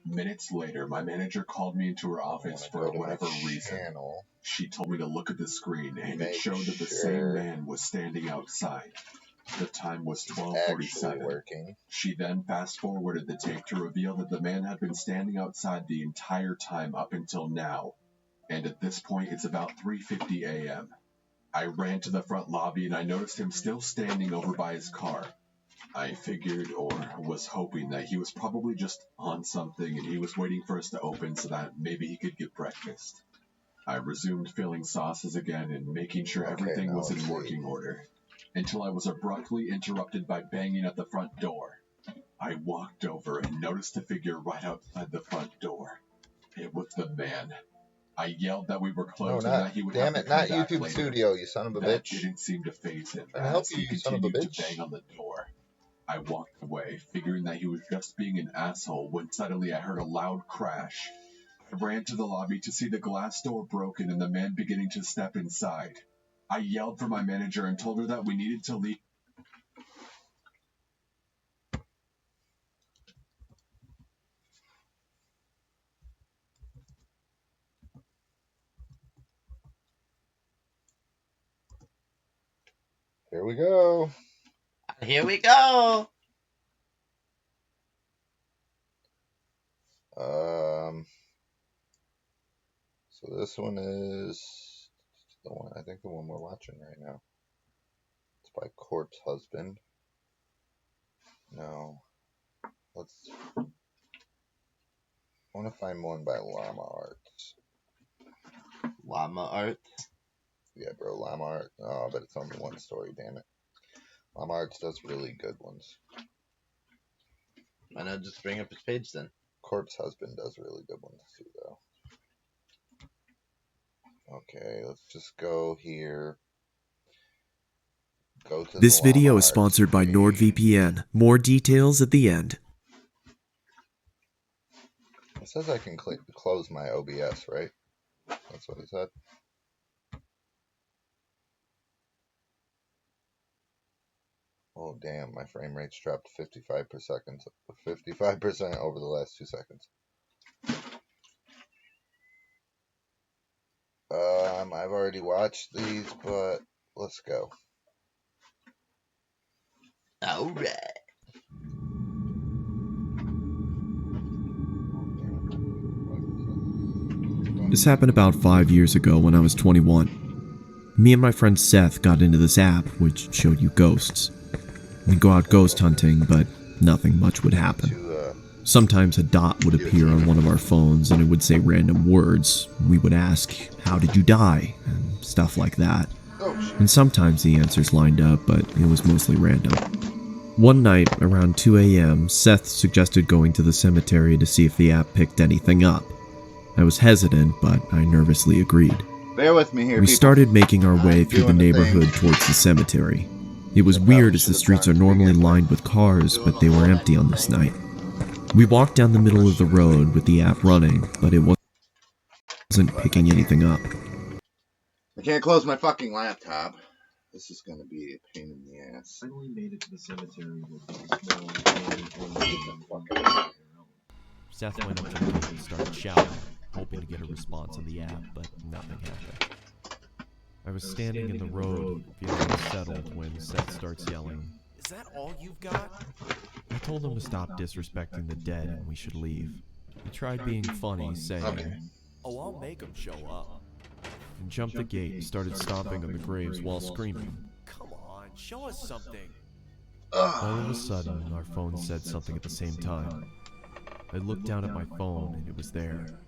Minutes later, my manager called me into her office for whatever reason. She told me to look at the screen, and it showed that the same man was standing outside. The time was 12:47. She then fast-forwarded the tape to reveal that the man had been standing outside the entire time up until now. And at this point, it's about 3:50 a.m. I ran to the front lobby, and I noticed him still standing over by his car. I figured, or was hoping, that he was probably just on something and he was waiting for us to open so that maybe he could get breakfast. I resumed filling sauces again and making sure everything was in working order, until I was abruptly interrupted by banging at the front door. I walked over and noticed a figure right outside the front door. It was the man. I yelled that we were closed and that he would have to come back later. YouTube Studio, you son of a bitch. That didn't seem to faze him as he continued to bang on the door. I walked away, figuring that he was just being an asshole, when suddenly I heard a loud crash. I ran to the lobby to see the glass door broken and the man beginning to step inside. I yelled for my manager and told her that we needed to leave. Here we go. Here we go. So this one is the one, I think the one we're watching right now. It's by Corpse Husband. No. I want to find one by Llama Arts. Llama Arts? Yeah, bro, Llama Arts. Oh, but it's only one story, damn it. Llama Arts does really good ones. Why not just bring up his page then? Corpse Husband does really good ones too, though. Okay, let's just go here. Go to this video is sponsored by NordVPN. More details at the end. It says I can close my OBS, right? That's what it said. Oh damn, my frame rate's dropped 55 per second. 55% over the last 2 seconds. I've already watched these, but let's go. Alright. This happened about 5 years ago when I was 21. Me and my friend Seth got into this app which showed you ghosts. We'd go out ghost hunting, but nothing much would happen. Sometimes a dot would appear on one of our phones and it would say random words. We would ask, "How did you die?" and stuff like that. And sometimes the answers lined up, but it was mostly random. One night, around 2 a.m., Seth suggested going to the cemetery to see if the app picked anything up. I was hesitant, but I nervously agreed. Bear with me here, We started making our way through the neighborhood towards the cemetery. It was weird as the streets are normally lined with cars, but they were empty on this night. We walked down the middle of the road with the app running, but it wasn't picking anything up. I can't close my fucking laptop. This is gonna be a pain in the ass. Finally made it to the cemetery with Seth went up to the gate and started shouting, hoping to get a response on the app, but nothing happened. I was standing in the road, feeling unsettled, when Seth starts yelling, "Is that all you've got?" I told him to stop disrespecting the dead and we should leave. He tried being funny, saying, "Oh, I'll make them show up," and jumped the gate and started stomping on the graves while screaming, "Come on, show us something." All of a sudden, our phones said something at the same time. I looked down at my phone and it was there.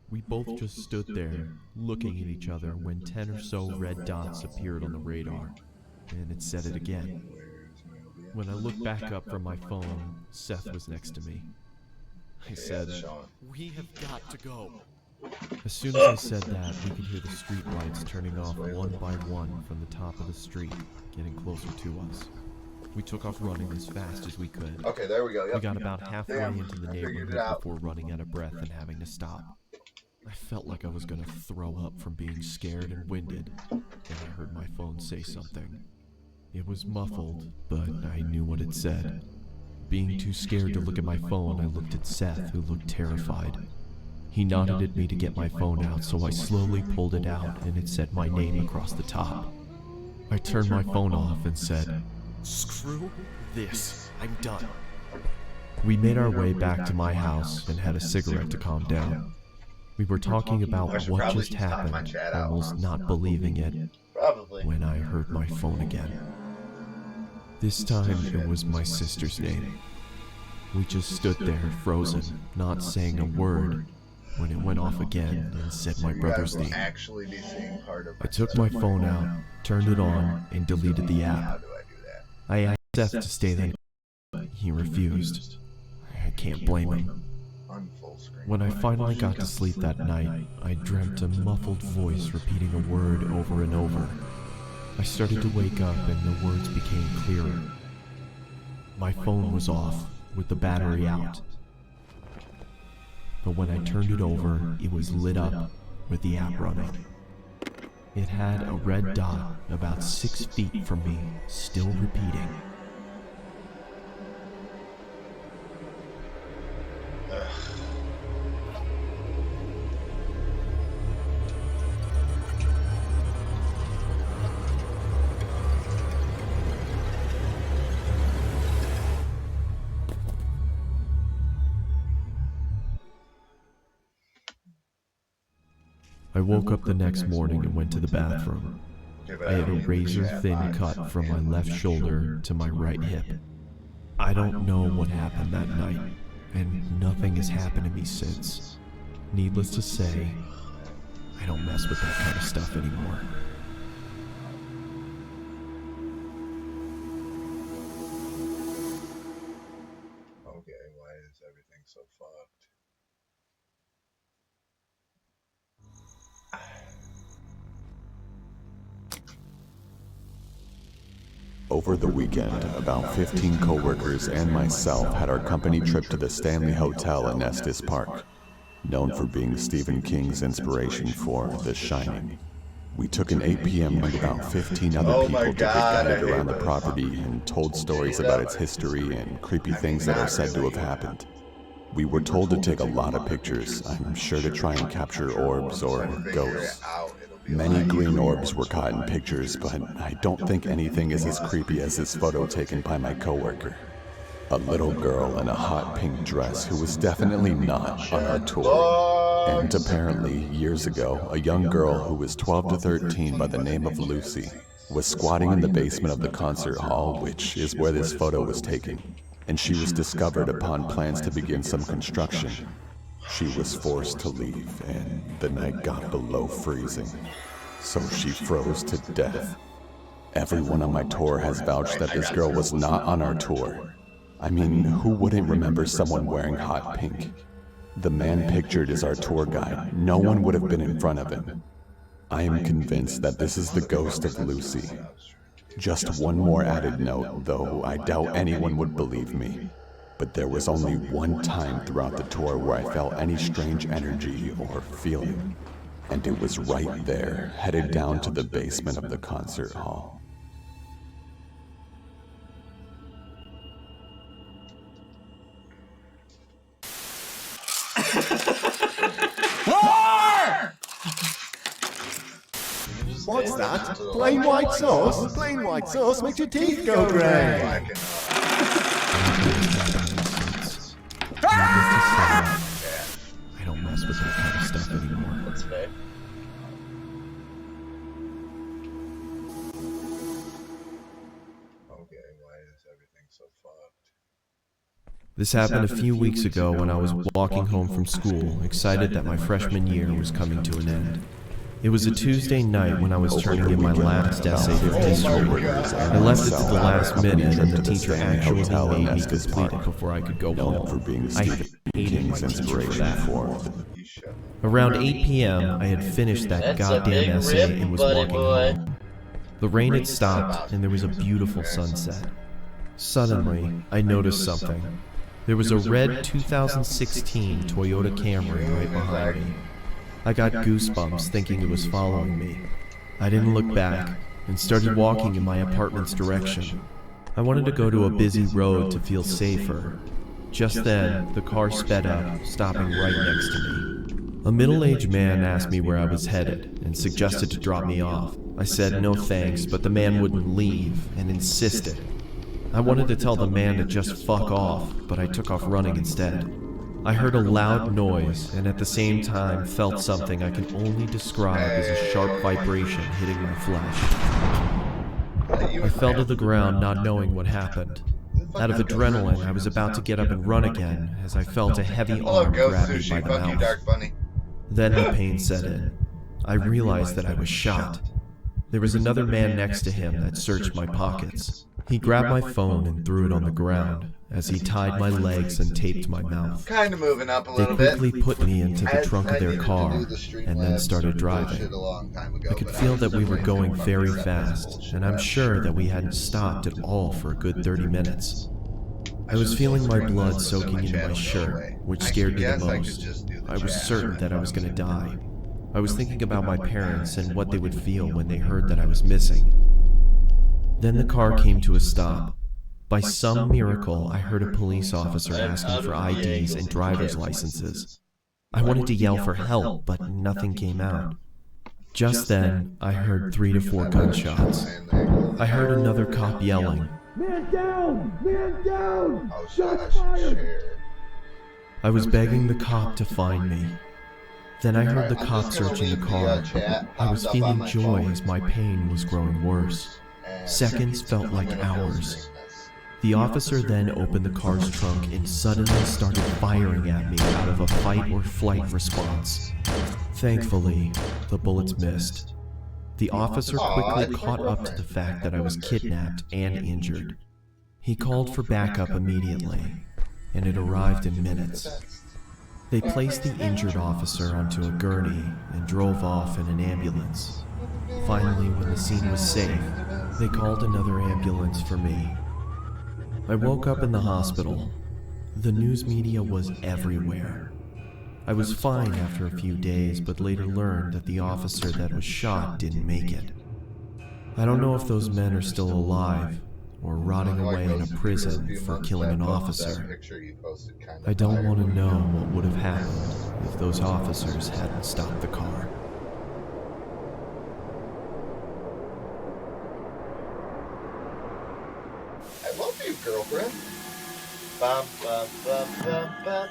We both just stood there, looking at each other, when 10 or so red dots appeared on the radar, and it said it again. When I looked back up from my phone, Seth was next to me. I said, "We have got to go." As soon as I said that, we could hear the street lights turning off one by one from the top of the street, getting closer to us. We took off running as fast as we could. Okay, there we go. Yep. We got about halfway into the neighborhood before running out of breath and having to stop. I felt like I was going to throw up from being scared and winded, and I heard my phone say something. It was muffled, but I knew what it said. Being too scared to look at my phone, I looked at Seth, who looked terrified. He nodded at me to get my phone out, so I slowly pulled it out, and it said my name across the top. I turned my phone off and said, "Screw this, I'm done." We made our way back to my house and had a cigarette to calm down. We were talking about what just happened, almost not believing it, Probably. when I heard my phone again. This time it was my sister's name. We just stood there, frozen, not saying a word, when it went off again and said my brother's name. Actually be seeing part of I took my phone out, turned it on, and deleted the How app. do I do that? I asked Seth to stay the night. He refused. I can't blame him. Unfull screen. When I finally got to sleep that night, I dreamt a muffled voice repeating a word over and over. I started to wake up and the words became clearer. My phone was off, with the battery out. But when I turned it over, it was lit up with the app running. It had a red dot about 6 feet from me, still repeating. I woke up the next morning and went to the bathroom. I had a razor-thin cut from my left shoulder to my right hip. I don't know what happened that night, and nothing has happened to me since. Needless to say, I don't mess with that kind of stuff anymore. Okay, why is everything so fucked? Over the weekend, about 15 coworkers and myself had our company trip to the Stanley Hotel in Estes Park, known for being Stephen King's inspiration for The Shining. We took an 8 p.m. with about 15 other Oh people my to get God, guided I hate around the this. property and told stories about its history and creepy things that are said to have happened. We were told to take a lot of pictures, I'm sure to try and capture orbs or ghosts. Many green orbs were caught in pictures, but I don't think anything is as creepy as this photo taken by my coworker. A little girl in a hot pink dress who was definitely not on our tour. And apparently, years ago, a young girl who was 12 to 13 by the name of Lucy was squatting in the basement of the concert hall, which is where this photo was taken. And she was discovered upon plans to begin some construction. She was forced to leave, and the night got below freezing. So she froze to death. Everyone on my tour has vouched that this girl was not on our tour. I mean, who wouldn't remember someone wearing hot pink? The man pictured is our tour guide. No one would have been in front of him. I am convinced that this is the ghost of Lucy. Just one more added note, though I doubt anyone would believe me. But there was only one time throughout the tour where I felt any strange energy or feeling. And it was right there, headed down to the basement of the concert hall. What's that? Plain white sauce? Plain white sauce makes your teeth go grey. I don't mess with that kind of stuff anymore. That's fair. Okay, why is everything so fucked? This happened a few weeks ago when I was walking home from school, excited that my freshman year was coming to an end. It was a Tuesday night when I was turning in my last essay for history. I left it to the last minute, and the teacher actually made me complete it before I could go home. I hated my teacher for that. Around 8 p.m., I had finished that That's a goddamn big essay rip, and was buddy walking boy. home. The rain had stopped, and there was a beautiful sunset. Suddenly, I noticed something. There was a red 2016 Toyota Camry right behind me. I got goosebumps thinking it was following me. I didn't look back and started walking in my apartment's direction. I wanted to go to a busy road to feel safer. Just then, the car sped up, stopping right next to me. A middle-aged man asked me where I was headed and suggested to drop me off. I said no thanks, but the man wouldn't leave and insisted. I wanted to tell the man to just fuck off, but I took off running instead. I heard a loud noise and at the same time felt something I can only describe as a sharp vibration hitting my flesh. I fell to the ground not knowing what happened. Out of adrenaline, I was about to get up and run again as I felt a heavy arm grab me by the mouth. Then the pain set in. I realized that I was shot. There was another man next to him that searched my pockets. He grabbed my phone and threw it on the ground as he tied my legs and taped my mouth. Kind of moving up a They little bit. quickly put me into the trunk of their car and then started driving. I could feel that we were going very fast, and I'm sure that we hadn't stopped at all for a good 30 minutes. I was feeling my blood soaking into my shirt, which scared me the most. I was certain that I was going to die. I was thinking about my parents and what they would feel when they heard that I was missing. Then the car came to a stop. By some miracle, I heard a police officer asking for IDs and driver's licenses. I wanted to yell for help, but nothing came out. Just then, I heard 3 to 4 gunshots. I heard another cop yelling, "Man down! Man down! Shots fired!" I was begging the cop to find me. Then I heard the cop searching the car. I was feeling joy as my pain was growing worse. Seconds felt like hours. The officer then opened the car's trunk and suddenly started firing at me out of a fight or flight response. Thankfully, the bullets missed. The officer quickly caught up to the fact that I was kidnapped and injured. He called for backup immediately, and it arrived in minutes. They placed the injured officer onto a gurney and drove off in an ambulance. Finally, when the scene was safe, they called another ambulance for me. I woke up in the hospital. The news media was everywhere. I was fine after a few days, but later learned that the officer that was shot didn't make it. I don't know if those men are still alive or rotting away in a prison for killing an officer. I don't want to know what would have happened if those officers hadn't stopped the car. I love you, girlfriend. Bum, bum, bum, bum, bum,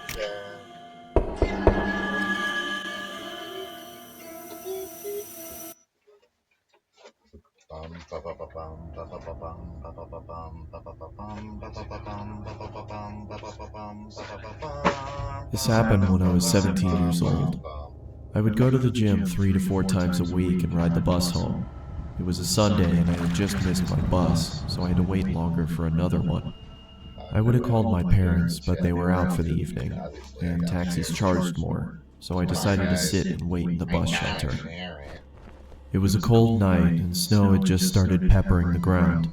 This happened when I was 17 years old. I would go to the gym 3 to 4 times a week and ride the bus home. It was a Sunday and I had just missed my bus, so I had to wait longer for another one. I would have called my parents, but they were out for the evening, and taxis charged more, so I decided to sit and wait in the bus shelter. It was a cold night and snow had just started peppering the ground.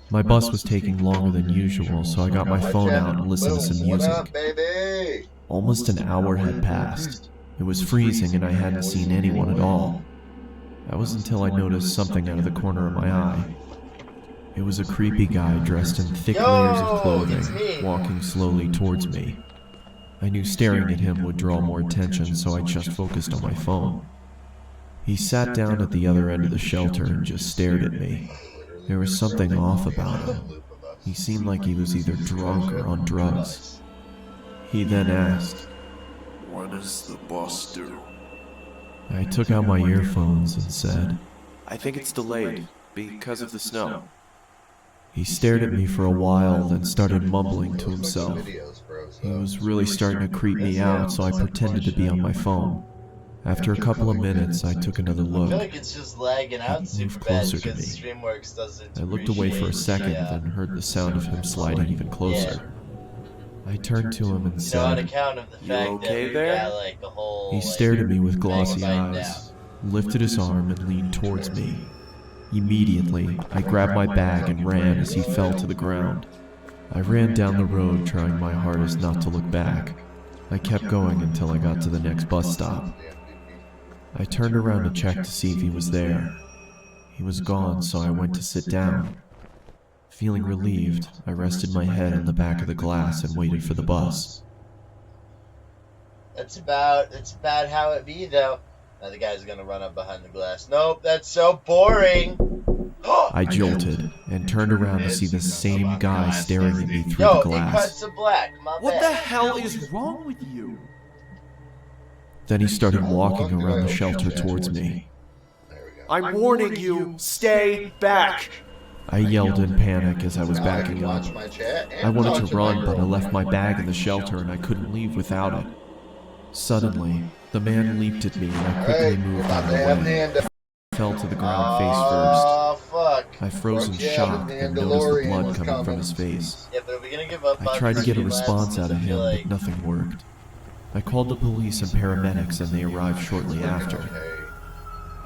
My bus was taking longer than usual, so I got my phone out and listened to some music. Almost an hour had passed. It was freezing and I hadn't seen anyone at all. That was until I noticed something out of the corner of my eye. It was a creepy guy dressed in thick layers of clothing, walking slowly towards me. I knew staring at him would draw more attention, so I just focused on my phone. He sat down at the other end of the shelter and just stared at me. There was something off about him. He seemed like he was either drunk or on drugs. He then asked, What does the boss do? I took out my earphones and said, I think it's delayed because of the snow. He stared at me for a while, then started mumbling to himself. He was really starting to creep me out, so I pretended to be on my phone. After a couple of minutes, I took another look. I feel like it's just lagging out He super moved bad closer to because me. Streamworks doesn't I looked away for a second, then heard the sound of him sliding even closer. I turned to him and on said, account of the fact okay that we've there? got like a whole He stared at me with glossy megabyte eyes, lifted his arm and leaned towards me. Immediately, I grabbed my bag and ran as he fell to the ground. I ran down the road trying my hardest not to look back. I kept going until I got to the next bus stop. I turned around to check to see if he was there. He was gone, so I went to sit down. Feeling relieved, I rested my head on the back of the glass and waited for the bus. That's about how it be, though. Now the guy's gonna run up behind the glass. Nope, that's so boring. I jolted and turned around to see the same guy staring at me through Yo, the it glass. cuts to black. My What the bad. hell is wrong with you? Then he started walking around the shelter towards me. There we go. I'm warning you, stay back. I yelled in panic as I was Now I can backing up. watch my chat and I wanted talk to my run, but I girl. left my bag in the shelter and I couldn't leave without it. Suddenly, the man leaped at me and I quickly Alright, we're moved about out to of have the way. Nando. Fell to the ground face first. Oh, fuck. I froze in Yeah, shock the and noticed the Mandalorian blood was coming from coming. his face. Yeah, but are we gonna give up I on tried to this get a last response out of I him, feel like- but nothing worked. I called the police and paramedics and they arrived shortly after. Okay.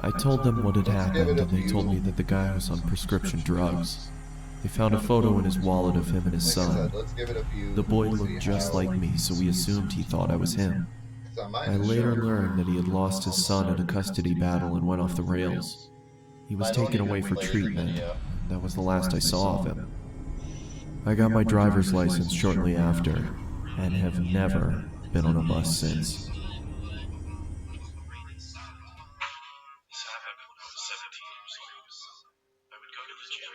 I told them what had Let's give happened it a and they told view. me that the guy was on prescription drugs. They found a photo in his wallet of him and his Like I son. said, let's give it a few. The boy See looked just how- like me, so we assumed he thought I was him. It's on mine, I it's later short. learned that he had lost his son in a custody battle and went off the rails. He was taken away for treatment. That was the last I saw of him. I got my driver's license shortly after, and have never been on a bus since.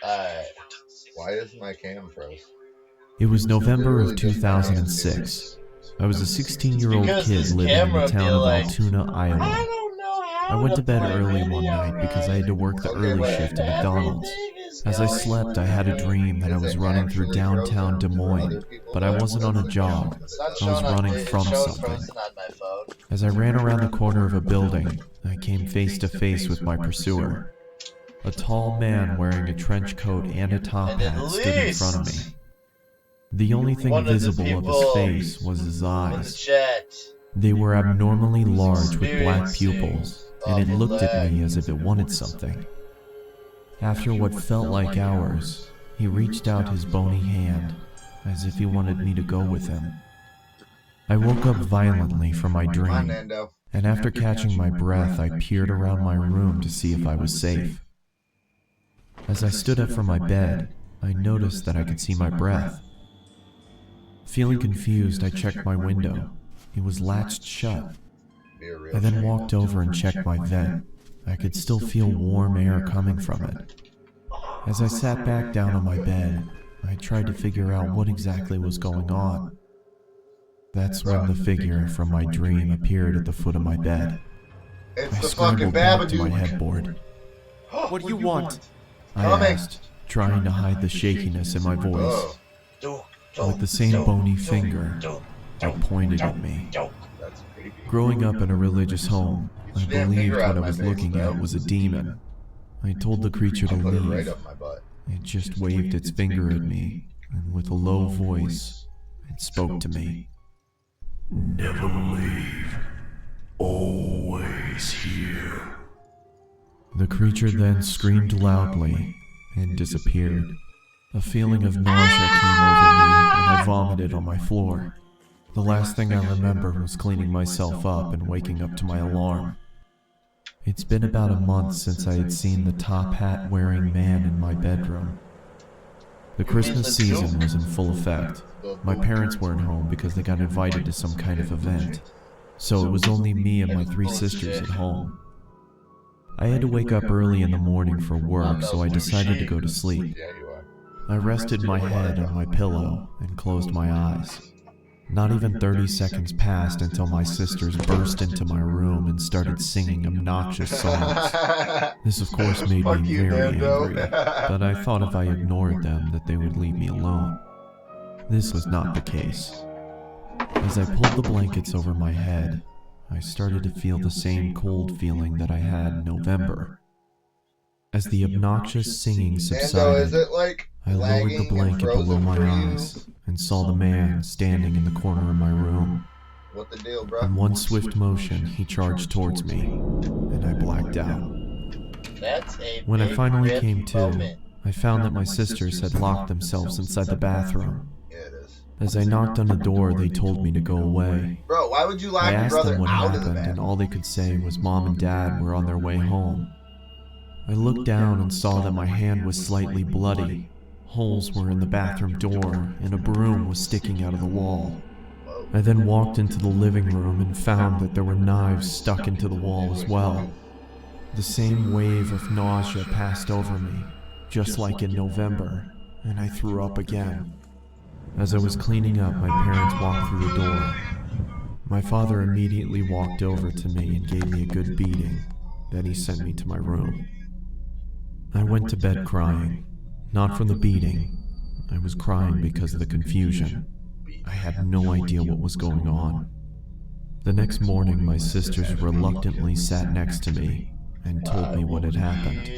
Alright. Why is my cam froze? It was November of 2006. I was a 16-year-old Because kid this living in the camera town feel of like- Altoona, I Iowa. don't know how I went to bed play early one video, night because I had to work the Okay, early wait. shift at McDonald's. As I slept, I had a dream that I was running through downtown Des Moines, but I wasn't on a jog. It's not I was showing on running it from shows something. frozen on my phone. As I ran around the corner of a building, I came face to face with my pursuer. A tall man wearing a trench coat and a top And at hat stood in front of me. least The only thing one of the visible of his people face was his in the eyes. chat. They were abnormally large with black Experiencing pupils, and it looked at me as if it wanted something. After what felt like hours, he reached out his bony hand, as if he wanted me to go with him. I woke up violently from my Come on, dream, Nando. and after catching my breath, I peered around my room to see if I was safe. As I stood up from my bed, I noticed that I could see my breath. Feeling confused, I checked my window. It was latched shut. Be a real I then shame. walked over and checked my vent. I could still feel warm air coming from it. As I sat back down on my bed, I tried to figure out what exactly was going on. That's when the figure from my dream appeared at the foot of my bed. It's I the fucking scrambled back to my Babadook. headboard. What do you want? I Coming. asked, trying to hide the shakiness in my voice. Oh, With the same bony finger, it pointed at me. that's creepy. Growing up in a religious home, I Damn believed finger out what I my was face, looking though. at was a demon. I told the creature to I put it right leave. up my butt. It just waved its finger at me, and with a low voice, it spoke to me. Never leave. Always here. The creature then screamed loudly and disappeared. A feeling of nausea came over me, and I vomited on my floor. The last thing I remember was cleaning myself up and waking up to my alarm. It's been about a month since I had seen the top hat wearing man in my bedroom. The Christmas season was in full effect. My parents weren't home because they got invited to some kind of event, so it was only me and my 3 sisters at home. I had to wake up early in the morning for work, so I decided to go to sleep. Yeah, you are. I rested my head on my pillow and closed my eyes. Not even 30 seconds passed until my sisters burst into my room and started singing obnoxious songs. This of course made Fuck me you, very Nando. angry, but I thought if I ignored them that they would leave me alone. This was not the case. As I pulled the blankets over my head, I started to feel the same cold feeling that I had in November. As the obnoxious singing Nando, is subsided, it like I lowered the lagging and blanket below frozen my for you? eyes and saw the man standing in the corner of my room. What the deal, bro? In one swift motion, he charged towards me, and I blacked out. That's a When I big finally rip came to, moment. I found that my sisters had locked themselves inside the bathroom. Yeah, it is. As I knocked on the door, they told me to go away. Bro, why would you lock I your asked brother them what out of the happened, and bathroom? all they could say was Mom and Dad were on their way home. I looked down and saw that my hand was slightly bloody, Holes were in the bathroom door, and a broom was sticking out of the wall. I then walked into the living room and found that there were knives stuck into the wall as well. The same wave of nausea passed over me, just like in November, and I threw up again. As I was cleaning up, my parents walked through the door. My father immediately walked over to me and gave me a good beating. Then he sent me to my room. I went to bed crying, not from the beating. I was crying because of the confusion. I had no idea what was going on. The next morning, my sisters reluctantly sat next to me and told me what had happened.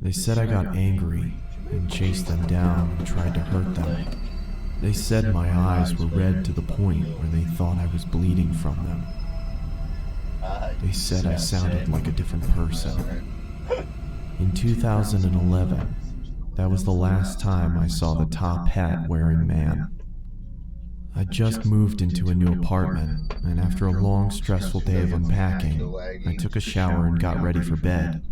They said I got angry and chased them down and tried to hurt them. They said my eyes were red to the point where they thought I was bleeding from them. They said I sounded like a different person. In 2011, that was the last time I saw the top hat wearing man. I just moved into a new apartment, and after a long, stressful day of unpacking, I took a shower and got ready for bed.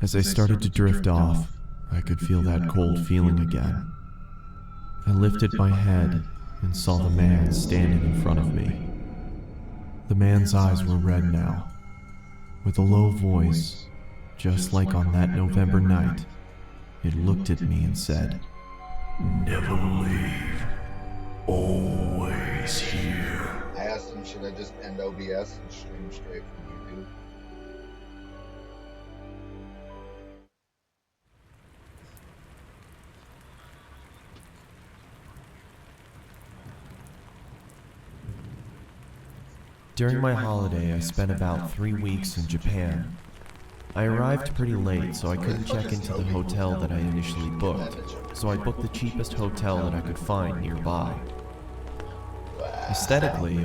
As I started to drift off, I could feel that cold feeling again. I lifted my head and saw the man standing in front of me. The man's eyes were red now. With a low voice, just like on that November night, it looked at me and said, "Never leave. Always here." I asked him, should I just end OBS and stream straight from YouTube? During my holiday, I spent about 3 weeks in Japan. I arrived pretty late, so I couldn't check into the hotel that I initially booked, so I booked the cheapest hotel that I could find nearby. Aesthetically,